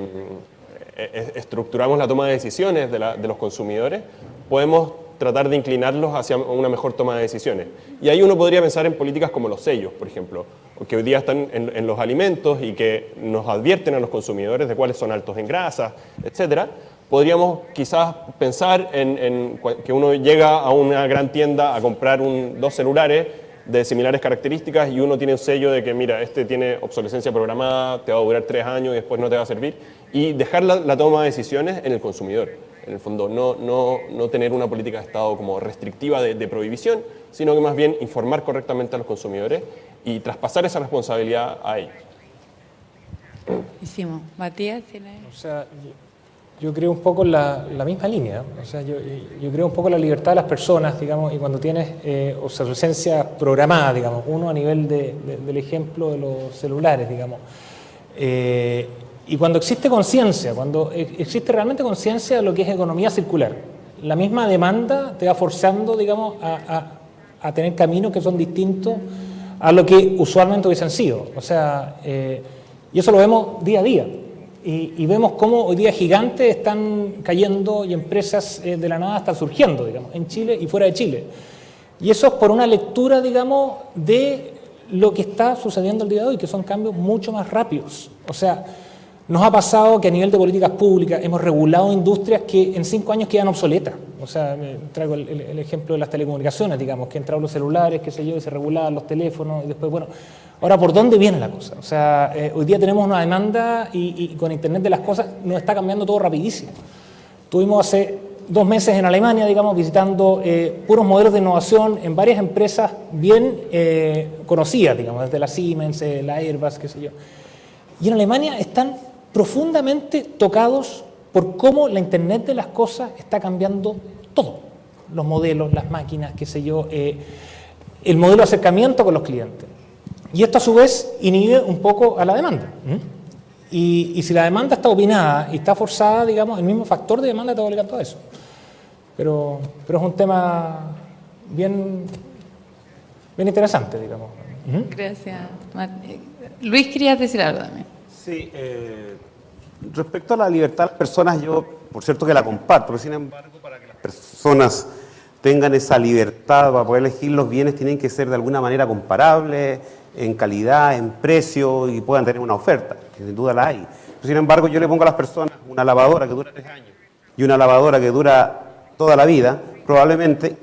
S4: estructuramos la toma de decisiones de los consumidores, podemos tratar de inclinarlos hacia una mejor toma de decisiones. Y ahí uno podría pensar en políticas como los sellos, por ejemplo, que hoy día están en los alimentos y que nos advierten a los consumidores de cuáles son altos en grasas, etcétera. Podríamos quizás pensar en que uno llega a una gran tienda a comprar dos celulares de similares características y uno tiene un sello de que, mira, este tiene obsolescencia programada, te va a durar 3 años y después no te va a servir, y dejar la toma de decisiones en el consumidor. En el fondo, no tener una política de Estado como restrictiva de prohibición, sino que más bien informar correctamente a los consumidores y traspasar esa responsabilidad a ellos.
S1: Hicimos. Matías, ¿tiene?
S3: O sea, yo creo un poco la misma línea. O sea, yo creo un poco la libertad de las personas, digamos, y cuando tienes obsolescencia programada, digamos, uno a nivel del ejemplo de los celulares, digamos. Y cuando existe conciencia, cuando existe realmente conciencia de lo que es economía circular, la misma demanda te va forzando, digamos, a tener caminos que son distintos a lo que usualmente hubiesen sido. O sea, y eso lo vemos día a día. Y vemos cómo hoy día gigantes están cayendo y empresas de la nada están surgiendo, digamos, en Chile y fuera de Chile. Y eso es por una lectura, digamos, de lo que está sucediendo el día de hoy, que son cambios mucho más rápidos. O sea, nos ha pasado que a nivel de políticas públicas hemos regulado industrias que en 5 años quedan obsoletas. O sea, traigo el ejemplo de las telecomunicaciones, digamos, que entraron los celulares, qué sé yo, y se regulaban los teléfonos, y después, bueno, ahora, ¿por dónde viene la cosa? O sea, hoy día tenemos una demanda y con Internet de las cosas nos está cambiando todo rapidísimo. Tuvimos hace 2 meses en Alemania, digamos, visitando puros modelos de innovación en varias empresas bien conocidas, digamos, desde la Siemens, la Airbus, qué sé yo. Y en Alemania están profundamente tocados por cómo la Internet de las cosas está cambiando todo. Los modelos, las máquinas, qué sé yo, el modelo de acercamiento con los clientes. Y esto a su vez inhibe un poco a la demanda. Y si la demanda está opinada y está forzada, digamos, el mismo factor de demanda te va obligando a eso. Pero es un tema bien interesante, digamos.
S1: Gracias. Luis, querías decir algo también.
S6: Sí, respecto a la libertad de las personas, yo, por cierto que la comparto, pero sin embargo, para que las personas tengan esa libertad para poder elegir los bienes, tienen que ser de alguna manera comparables en calidad, en precio y puedan tener una oferta, que sin duda la hay. Sin embargo, yo le pongo a las personas una lavadora que dura 3 años y una lavadora que dura toda la vida, probablemente,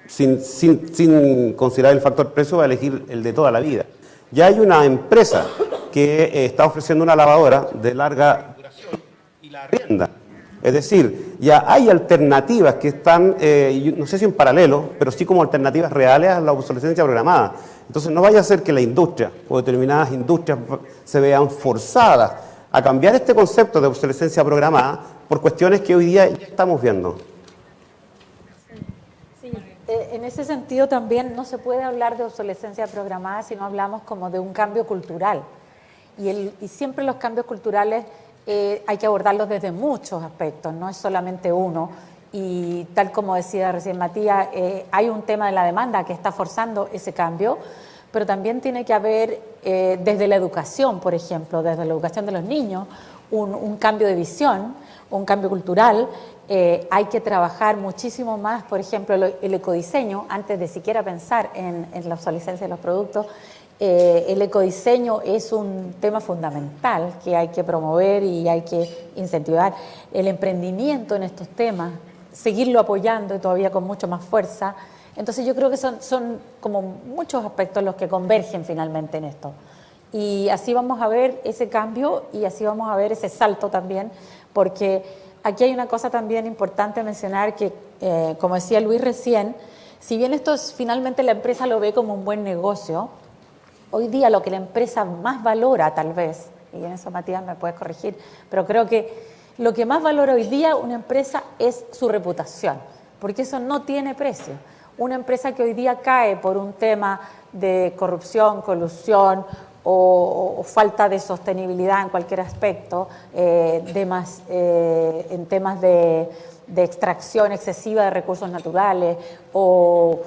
S6: sin considerar el factor precio, va a elegir el de toda la vida. Ya hay una empresa que está ofreciendo una lavadora de larga duración y la arrienda. Es decir, ya hay alternativas que están, no sé si en paralelo, pero sí como alternativas reales a la obsolescencia programada. Entonces no vaya a ser que la industria o determinadas industrias se vean forzadas a cambiar este concepto de obsolescencia programada por cuestiones que hoy día ya estamos viendo.
S5: En ese sentido también no se puede hablar de obsolescencia programada si no hablamos como de un cambio cultural. Y siempre los cambios culturales hay que abordarlos desde muchos aspectos, no es solamente uno. Y tal como decía recién Matías, hay un tema de la demanda que está forzando ese cambio, pero también tiene que haber desde la educación, por ejemplo, desde la educación de los niños, un cambio de visión, un cambio cultural. Hay que trabajar muchísimo más, por ejemplo, el ecodiseño, antes de siquiera pensar en la obsolescencia de los productos. El ecodiseño es un tema fundamental que hay que promover y hay que incentivar. El emprendimiento en estos temas, seguirlo apoyando y todavía con mucho más fuerza. Entonces yo creo que son como muchos aspectos los que convergen finalmente en esto. Y así vamos a ver ese cambio y así vamos a ver ese salto también, porque aquí hay una cosa también importante mencionar que, como decía Luis recién, si bien esto finalmente la empresa lo ve como un buen negocio, hoy día lo que la empresa más valora tal vez, y en eso Matías me puedes corregir, pero creo que lo que más valora hoy día una empresa es su reputación, porque eso no tiene precio. Una empresa que hoy día cae por un tema de corrupción, colusión o falta de sostenibilidad en cualquier aspecto, en temas de extracción excesiva de recursos naturales o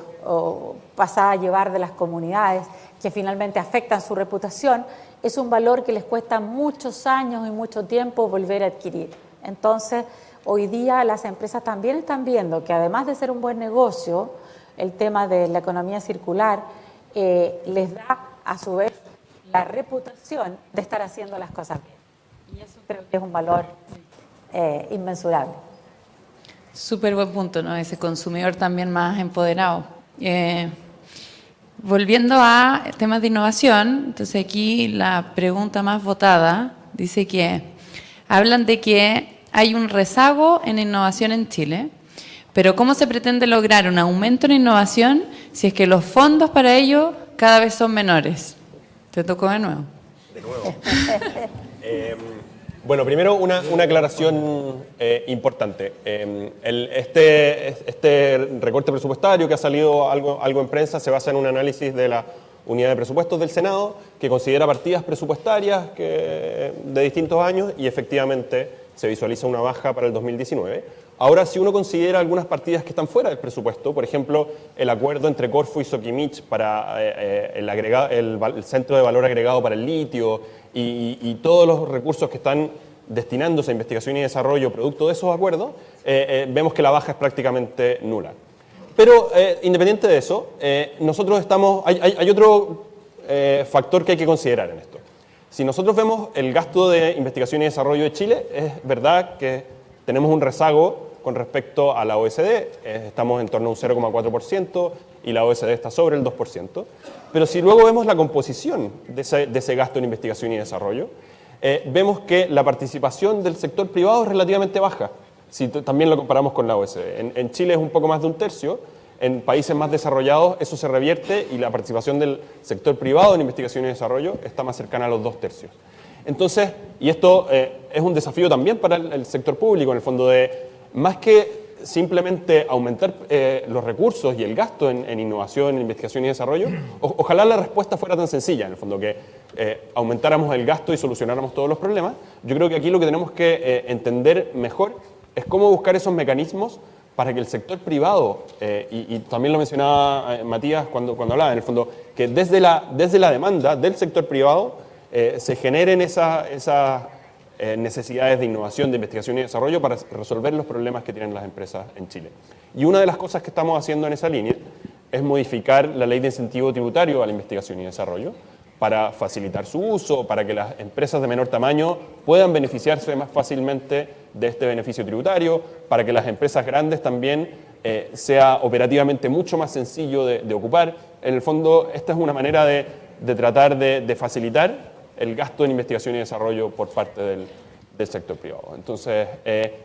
S5: pasada a llevar de las comunidades que finalmente afectan su reputación, es un valor que les cuesta muchos años y mucho tiempo volver a adquirir. Entonces, hoy día las empresas también están viendo que además de ser un buen negocio, el tema de la economía circular les da a su vez la reputación de estar haciendo las cosas bien. Y eso creo que es un valor inmensurable.
S1: Súper buen punto, ¿no? Ese consumidor también más empoderado. Volviendo a temas de innovación, entonces aquí la pregunta más votada dice que hablan de que hay un rezago en innovación en Chile, pero ¿cómo se pretende lograr un aumento en innovación si es que los fondos para ello cada vez son menores? ¿Te tocó de nuevo?
S4: De nuevo. Bueno, primero una aclaración importante. Este recorte presupuestario que ha salido algo en prensa se basa en un análisis de la Unidad de Presupuestos del Senado que considera partidas presupuestarias de distintos años y efectivamente se visualiza una baja para el 2019. Ahora, si uno considera algunas partidas que están fuera del presupuesto, por ejemplo, el acuerdo entre Corfo y Soquimich para el Centro de Valor Agregado para el litio y todos los recursos que están destinándose a investigación y desarrollo producto de esos acuerdos, vemos que la baja es prácticamente nula. Pero, independiente de eso, hay otro factor que hay que considerar en esto. Si nosotros vemos el gasto de investigación y desarrollo de Chile, es verdad que tenemos un rezago con respecto a la OECD, estamos en torno a un 0,4% y la OECD está sobre el 2%. Pero si luego vemos la composición de ese gasto en investigación y desarrollo, vemos que la participación del sector privado es relativamente baja, si también lo comparamos con la OECD. En Chile es un poco más de un tercio, en países más desarrollados eso se revierte y la participación del sector privado en investigación y desarrollo está más cercana a los 2 tercios. Entonces, y esto es un desafío también para el sector público, en el fondo de, más que simplemente aumentar los recursos y el gasto en innovación, en investigación y desarrollo, ojalá la respuesta fuera tan sencilla, en el fondo, que aumentáramos el gasto y solucionáramos todos los problemas. Yo creo que aquí lo que tenemos que entender mejor es cómo buscar esos mecanismos para que el sector privado, y también lo mencionaba Matías cuando hablaba, en el fondo, que desde la demanda del sector privado se generen esas necesidades de innovación, de investigación y desarrollo para resolver los problemas que tienen las empresas en Chile. Y una de las cosas que estamos haciendo en esa línea es modificar la ley de incentivo tributario a la investigación y desarrollo para facilitar su uso, para que las empresas de menor tamaño puedan beneficiarse más fácilmente de este beneficio tributario, para que las empresas grandes también sea operativamente mucho más sencillo de ocupar. En el fondo, esta es una manera de tratar de facilitar el gasto en investigación y desarrollo por parte del sector privado. Entonces,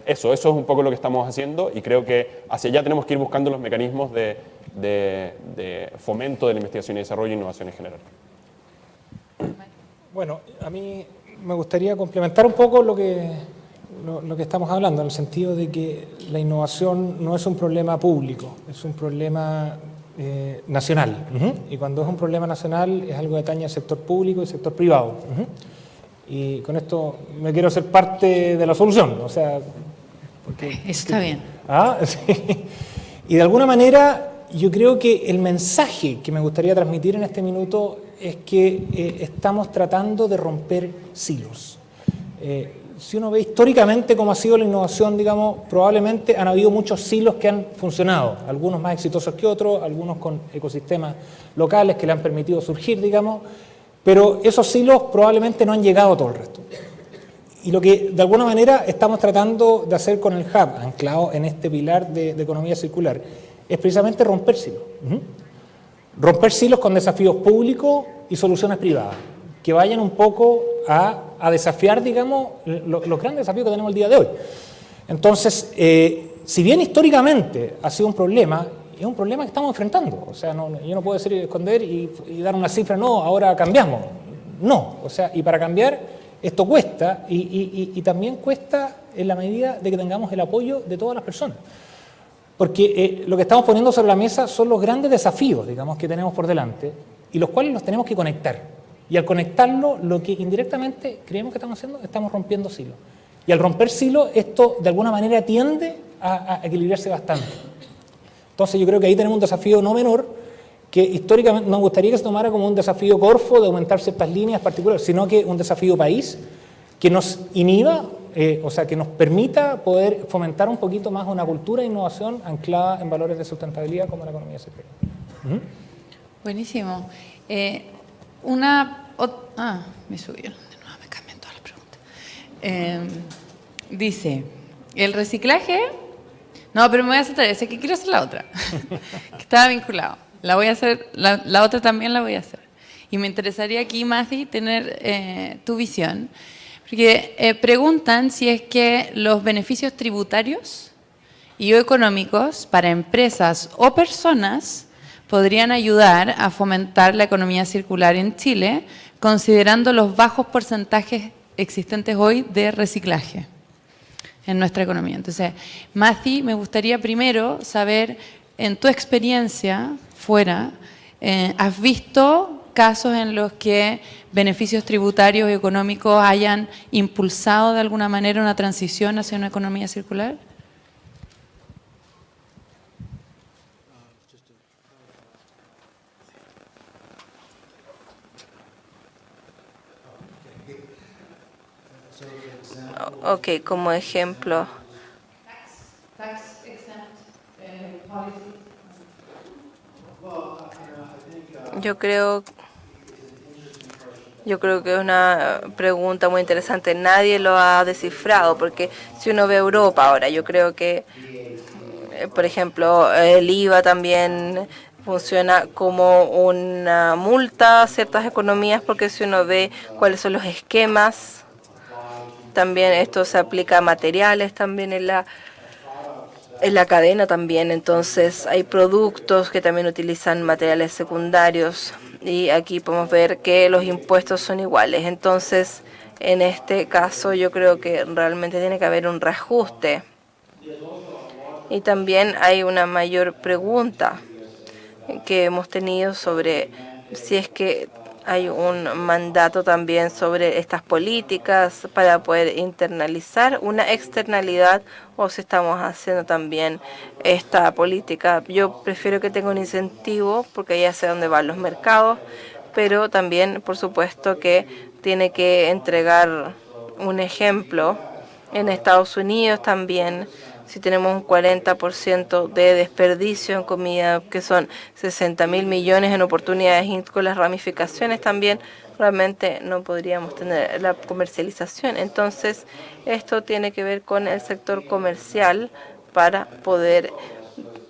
S4: eso es un poco lo que estamos haciendo y creo que hacia allá tenemos que ir buscando los mecanismos de fomento de la investigación y desarrollo e innovación en general.
S3: Bueno, a mí me gustaría complementar un poco lo que estamos hablando, en el sentido de que la innovación no es un problema público, es un problema nacional. Y cuando es un problema nacional es algo que atañe al sector público y sector privado. Y con esto me quiero hacer parte de la solución. O sea,
S1: Está bien.
S3: Sí. Y de alguna manera yo creo que el mensaje que me gustaría transmitir en este minuto es que estamos tratando de romper silos. Si uno ve históricamente cómo ha sido la innovación, digamos, probablemente han habido muchos silos que han funcionado, algunos más exitosos que otros, algunos con ecosistemas locales que le han permitido surgir, digamos, pero esos silos probablemente no han llegado a todo el resto. Y lo que de alguna manera estamos tratando de hacer con el Hub, anclado en este pilar de economía circular, es precisamente romper silos. Romper silos con desafíos públicos y soluciones privadas, que vayan un poco a desafiar, digamos, los grandes desafíos que tenemos el día de hoy. Entonces, si bien históricamente ha sido un problema, es un problema que estamos enfrentando. O sea, yo no puedo decir esconder y dar una cifra, no, ahora cambiamos. No, o sea, y para cambiar esto cuesta y también cuesta en la medida de que tengamos el apoyo de todas las personas. Porque lo que estamos poniendo sobre la mesa son los grandes desafíos, digamos, que tenemos por delante y los cuales los tenemos que conectar. Y al conectarlo, lo que indirectamente creemos que estamos haciendo, estamos rompiendo silos. Y al romper silos, esto de alguna manera tiende a equilibrarse bastante. Entonces yo creo que ahí tenemos un desafío no menor, que históricamente nos gustaría que se tomara como un desafío Corfo de aumentar ciertas líneas particulares, sino que un desafío país que nos inhiba, o sea, que nos permita poder fomentar un poquito más una cultura de innovación anclada en valores de sustentabilidad como la economía circular.
S1: Buenísimo. Me subieron de nuevo, me cambian todas las preguntas. Dice, el reciclaje... No, pero me voy a saltar ese, que quiero hacer la otra, que estaba vinculado. La voy a hacer, la otra también la voy a hacer. Y me interesaría aquí, Mati, tener tu visión, porque preguntan si es que los beneficios tributarios y o económicos para empresas o personas podrían ayudar a fomentar la economía circular en Chile, considerando los bajos porcentajes existentes hoy de reciclaje en nuestra economía. Entonces, Mati, me gustaría primero saber, en tu experiencia fuera, ¿has visto casos en los que beneficios tributarios y económicos hayan impulsado de alguna manera una transición hacia una economía circular?
S8: Ok, como ejemplo. Yo creo que es una pregunta muy interesante. Nadie lo ha descifrado, porque si uno ve Europa ahora, yo creo que, por ejemplo, el IVA también funciona como una multa a ciertas economías, porque si uno ve cuáles son los esquemas, también esto se aplica a materiales también en la cadena también. Entonces hay productos que también utilizan materiales secundarios y aquí podemos ver que los impuestos son iguales. Entonces, en este caso yo creo que realmente tiene que haber un reajuste. Y también hay una mayor pregunta que hemos tenido sobre si es que hay un mandato también sobre estas políticas para poder internalizar una externalidad, o si estamos haciendo también esta política. Yo prefiero que tenga un incentivo porque ya sé dónde van los mercados, pero también, por supuesto, que tiene que entregar un ejemplo, en Estados Unidos también, si tenemos un 40% de desperdicio en comida, que son 60.000 millones en oportunidades, y con las ramificaciones también, realmente no podríamos tener la comercialización. Entonces, esto tiene que ver con el sector comercial para poder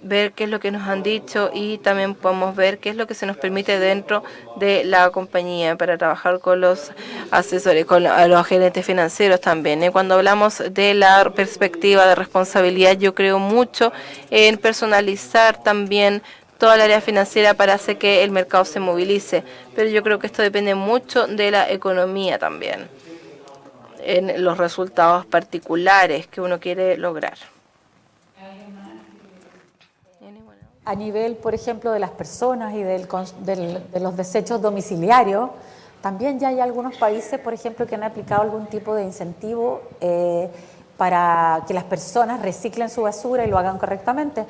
S8: ver qué es lo que nos han dicho y también podemos ver qué es lo que se nos permite dentro de la compañía para trabajar con los asesores, con los gerentes financieros también. Cuando hablamos de la perspectiva de responsabilidad, yo creo mucho en personalizar también toda el área financiera para hacer que el mercado se movilice, pero yo creo que esto depende mucho de la economía también, en los resultados particulares que uno quiere lograr.
S5: A nivel, por ejemplo, de las personas y de los desechos domiciliarios, también ya hay algunos países, por ejemplo, que han aplicado algún tipo de incentivo para que las personas reciclen su basura y lo hagan correctamente.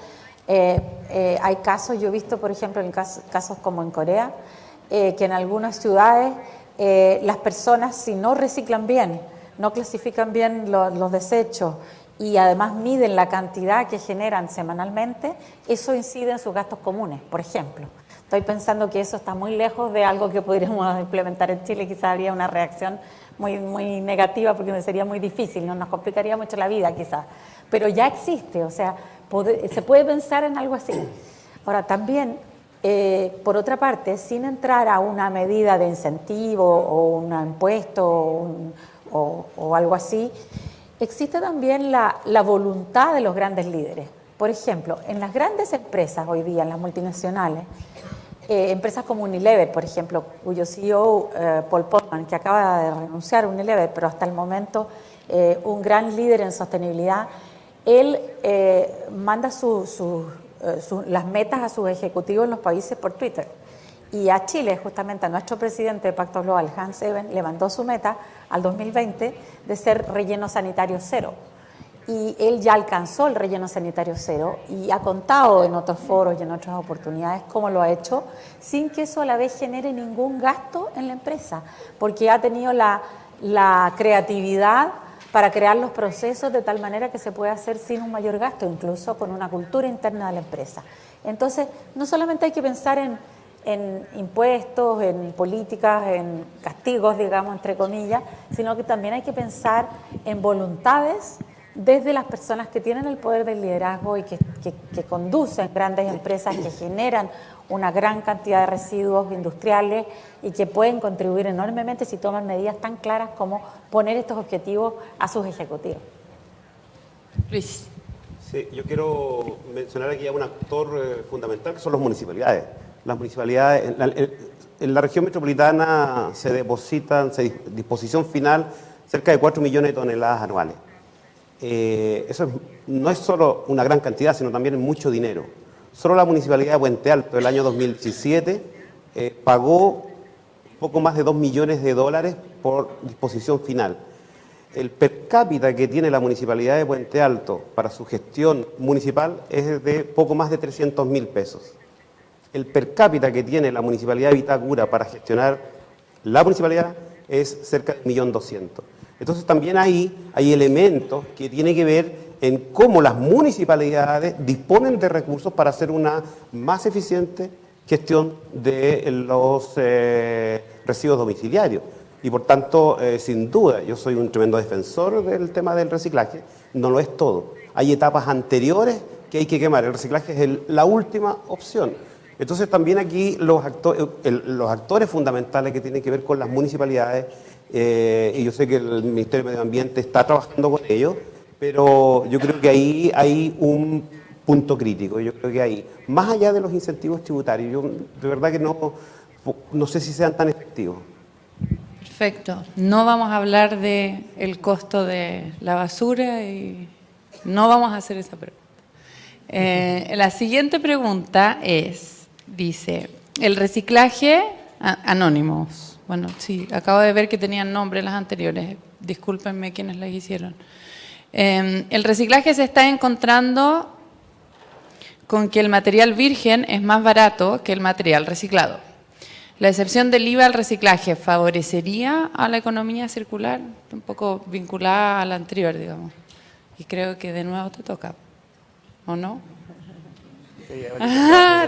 S5: Hay casos, yo he visto, por ejemplo, en casos como en Corea, que en algunas ciudades las personas, si no reciclan bien, no clasifican bien los desechos, y además miden la cantidad que generan semanalmente, eso incide en sus gastos comunes, por ejemplo. Estoy pensando que eso está muy lejos de algo que podríamos implementar en Chile, quizás habría una reacción muy negativa porque sería muy difícil, nos complicaría mucho la vida quizás, pero ya existe, o sea, se puede pensar en algo así. Ahora también, por otra parte, sin entrar a una medida de incentivo o un impuesto o algo así, existe también la voluntad de los grandes líderes. Por ejemplo, en las grandes empresas hoy día, en las multinacionales, empresas como Unilever, por ejemplo, cuyo CEO, Paul Polman, que acaba de renunciar a Unilever, pero hasta el momento un gran líder en sostenibilidad, él manda las metas a sus ejecutivos en los países por Twitter. Y a Chile, justamente a nuestro presidente de Pacto Global, Hans Eben, le mandó su meta al 2020 de ser relleno sanitario cero. Y él ya alcanzó el relleno sanitario cero y ha contado en otros foros y en otras oportunidades cómo lo ha hecho, sin que eso a la vez genere ningún gasto en la empresa, porque ha tenido la creatividad para crear los procesos de tal manera que se puede hacer sin un mayor gasto, incluso con una cultura interna de la empresa. Entonces, no solamente hay que pensar en impuestos, en políticas, en castigos, digamos, entre comillas, sino que también hay que pensar en voluntades desde las personas que tienen el poder del liderazgo y que conducen grandes empresas que generan una gran cantidad de residuos industriales y que pueden contribuir enormemente si toman medidas tan claras como poner estos objetivos a sus ejecutivos.
S1: Luis.
S6: Sí, yo quiero mencionar aquí a un actor fundamental que son las municipalidades. Las municipalidades, en la región metropolitana se depositan, disposición final, cerca de 4 millones de toneladas anuales. Eso no es solo una gran cantidad, sino también mucho dinero. Solo la Municipalidad de Puente Alto, el año 2017, pagó poco más de $2 millones por disposición final. El per cápita que tiene la Municipalidad de Puente Alto para su gestión municipal es de poco más de 300.000 pesos. El per cápita que tiene la Municipalidad de Vitacura para gestionar la municipalidad es cerca de 1.200.000. Entonces también hay elementos que tienen que ver en cómo las municipalidades disponen de recursos para hacer una más eficiente gestión de los residuos domiciliarios. Y por tanto, sin duda, yo soy un tremendo defensor del tema del reciclaje, no lo es todo. Hay etapas anteriores que hay que quemar, el reciclaje es la última opción. Entonces también aquí los actores fundamentales que tienen que ver con las municipalidades, y yo sé que el Ministerio de Medio Ambiente está trabajando con ellos, pero yo creo que ahí hay un punto crítico. Yo creo que ahí, más allá de los incentivos tributarios, yo de verdad que no sé si sean tan efectivos.
S1: Perfecto. No vamos a hablar del costo de la basura y no vamos a hacer esa pregunta. La siguiente pregunta dice, el reciclaje, anónimos, bueno, sí, acabo de ver que tenían nombre las anteriores, discúlpenme quienes las hicieron. El reciclaje se está encontrando con que el material virgen es más barato que el material reciclado. ¿La excepción del IVA al reciclaje favorecería a la economía circular? Un poco vinculada a la anterior, digamos. Y creo que de nuevo te toca, ¿o no?
S4: Sí,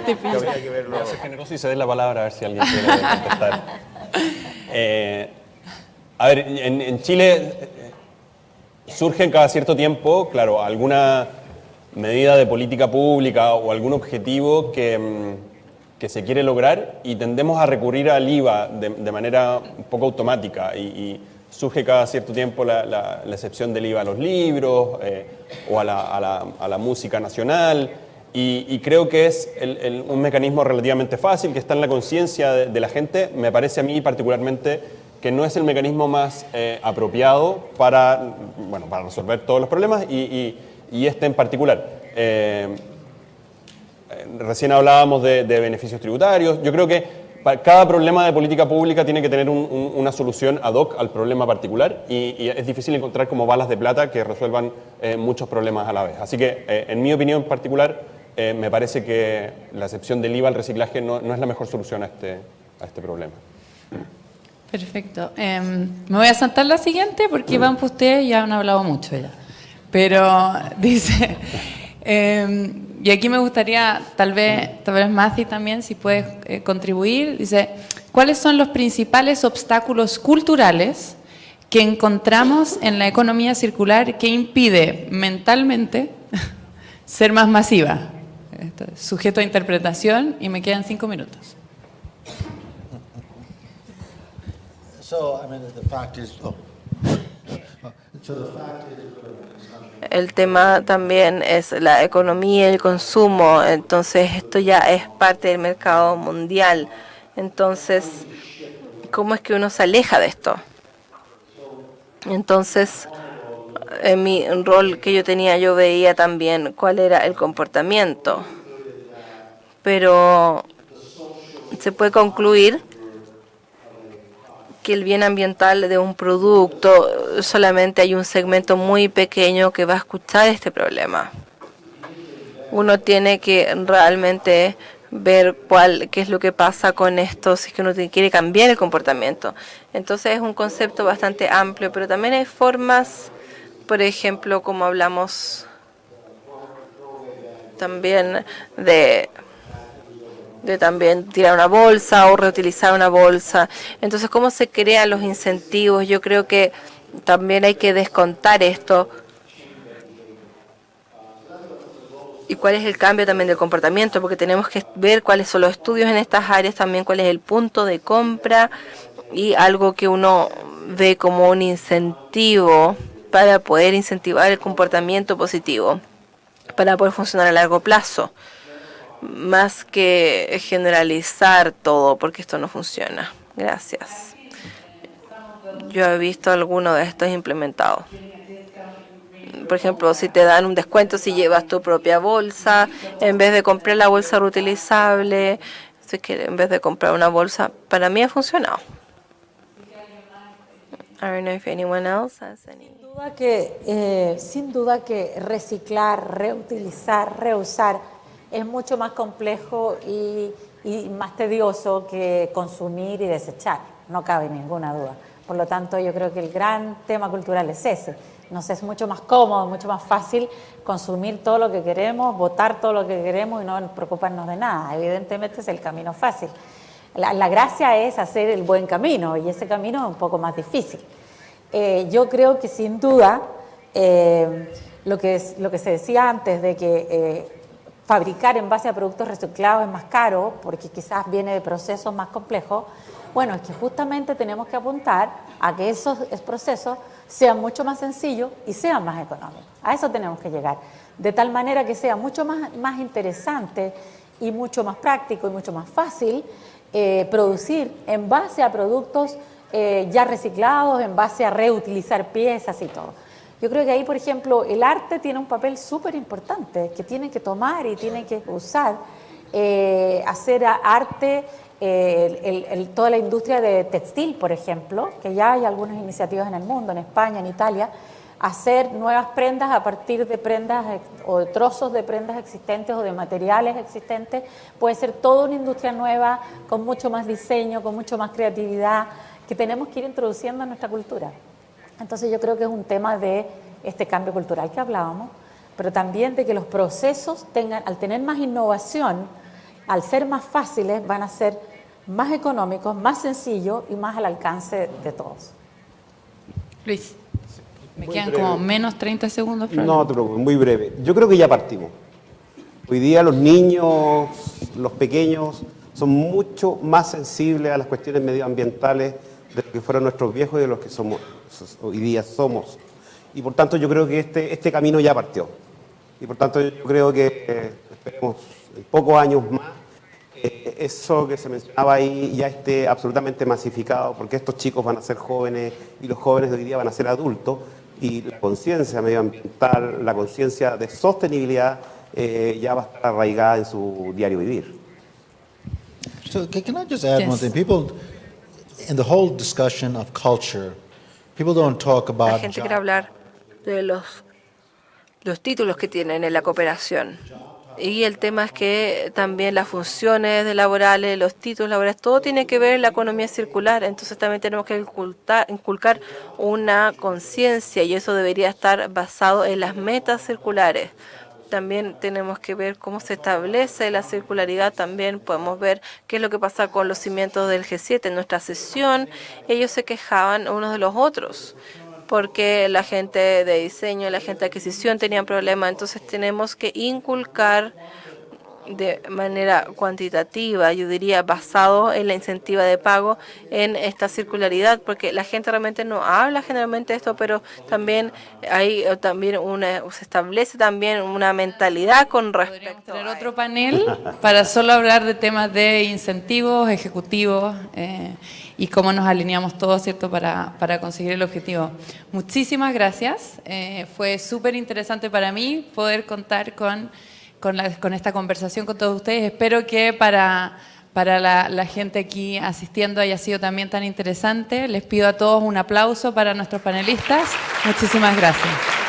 S1: te pillo.
S4: habría que verlo. Voy a ser generoso y ceder la palabra a ver si alguien quiere contestar. A ver, en Chile surgen cada cierto tiempo, claro, alguna medida de política pública o algún objetivo que se quiere lograr y tendemos a recurrir al IVA de manera un poco automática y surge cada cierto tiempo la excepción del IVA a los libros o a la música nacional y creo que es un mecanismo relativamente fácil que está en la conciencia de la gente. Me parece a mí particularmente que no es el mecanismo más apropiado para resolver todos los problemas y este en particular. Recién hablábamos de beneficios tributarios. Yo creo que cada problema de política pública tiene que tener una solución ad hoc al problema particular y es difícil encontrar como balas de plata que resuelvan muchos problemas a la vez. Así que, en mi opinión particular, me parece que la excepción del IVA al reciclaje no es la mejor solución a este problema.
S1: Perfecto. Me voy a saltar la siguiente porque van por ustedes ya han hablado mucho ya. Pero dice... y aquí me gustaría, tal vez Mati también, si puedes contribuir, dice, ¿cuáles son los principales obstáculos culturales que encontramos en la economía circular que impide mentalmente ser más masiva? Esto es sujeto a interpretación y me quedan 5 minutos.
S8: El tema también es la economía y el consumo, entonces esto ya es parte del mercado mundial. Entonces, ¿cómo es que uno se aleja de esto? Entonces, en mi rol que yo tenía, yo veía también cuál era el comportamiento, pero se puede concluir que el bien ambiental de un producto, solamente hay un segmento muy pequeño que va a escuchar este problema. Uno tiene que realmente ver qué es lo que pasa con esto si es que uno quiere cambiar el comportamiento. Entonces es un concepto bastante amplio, pero también hay formas, por ejemplo, como hablamos también de también tirar una bolsa o reutilizar una bolsa. Entonces, ¿cómo se crean los incentivos? Yo creo que también hay que descontar esto. Y cuál es el cambio también del comportamiento, porque tenemos que ver cuáles son los estudios en estas áreas, también cuál es el punto de compra y algo que uno ve como un incentivo para poder incentivar el comportamiento positivo, para poder funcionar a largo plazo. Más que generalizar todo, porque esto no funciona. Gracias. Yo he visto algunos de estos implementados. Por ejemplo, si te dan un descuento si llevas tu propia bolsa, en vez de comprar la bolsa reutilizable, así que en vez de comprar una bolsa, para mí ha funcionado. I don't know if anyone else has any.
S5: Sin duda que reciclar, reutilizar, reusar es mucho más complejo y más tedioso que consumir y desechar, no cabe ninguna duda. Por lo tanto, yo creo que el gran tema cultural es ese. Nos es mucho más cómodo, mucho más fácil consumir todo lo que queremos, botar todo lo que queremos y no preocuparnos de nada. Evidentemente es el camino fácil. La gracia es hacer el buen camino y ese camino es un poco más difícil. Yo creo que sin duda lo que se decía antes de que fabricar en base a productos reciclados es más caro porque quizás viene de procesos más complejos. Bueno, es que justamente tenemos que apuntar a que esos procesos sean mucho más sencillos y sean más económicos. A eso tenemos que llegar, de tal manera que sea mucho más interesante y mucho más práctico y mucho más fácil producir en base a productos ya reciclados, en base a reutilizar piezas y todo. Yo creo que ahí, por ejemplo, el arte tiene un papel súper importante que tiene que tomar y tiene que usar, hacer arte, toda la industria de textil, por ejemplo, que ya hay algunas iniciativas en el mundo, en España, en Italia, hacer nuevas prendas a partir de prendas o de trozos de prendas existentes o de materiales existentes. Puede ser toda una industria nueva, con mucho más diseño, con mucho más creatividad, que tenemos que ir introduciendo en nuestra cultura. Entonces yo creo que es un tema de este cambio cultural que hablábamos, pero también de que los procesos al tener más innovación, al ser más fáciles, van a ser más económicos, más sencillos y más al alcance de todos.
S1: Luis, me quedan como menos 30 segundos.
S6: No te preocupes, muy breve. Yo creo que ya partimos. Hoy día los niños, los pequeños, son mucho más sensibles a las cuestiones medioambientales de lo que fueron nuestros viejos y de los que somos hoy día somos. Y por tanto yo creo que este camino ya partió. Y por tanto yo creo que esperemos en pocos años más eso que se mencionaba ahí ya esté absolutamente masificado, porque estos chicos van a ser jóvenes y los jóvenes de hoy día van a ser adultos, y la conciencia medioambiental, la conciencia de sostenibilidad ya va a estar arraigada en su diario vivir.
S7: So can I just add one thing? People, in the whole discussion of culture, people don't talk
S8: La
S7: about
S8: gente quiere hablar de los títulos que tienen en la cooperación. Y el tema es que también las funciones laborales, los títulos laborales, todo tiene que ver en la economía circular. Entonces también tenemos que inculcar una conciencia, y eso debería estar basado en las metas circulares. También tenemos que ver cómo se establece la circularidad. También podemos ver qué es lo que pasa con los cimientos del G7. En nuestra sesión ellos se quejaban unos de los otros, porque la gente de diseño, la gente de adquisición tenían problemas. Entonces tenemos que inculcar de manera cuantitativa, yo diría basado en la incentiva de pago, en esta circularidad, porque la gente realmente no habla generalmente de esto, pero también hay se establece también una mentalidad con respecto
S1: Tener
S8: a
S1: otro panel para solo hablar de temas de incentivos ejecutivos y cómo nos alineamos todos, ¿cierto?, para conseguir el objetivo. Muchísimas gracias. Fue súper interesante para mí poder contar con esta conversación con todos ustedes. Espero que para la gente aquí asistiendo haya sido también tan interesante. Les pido a todos un aplauso para nuestros panelistas. Muchísimas gracias.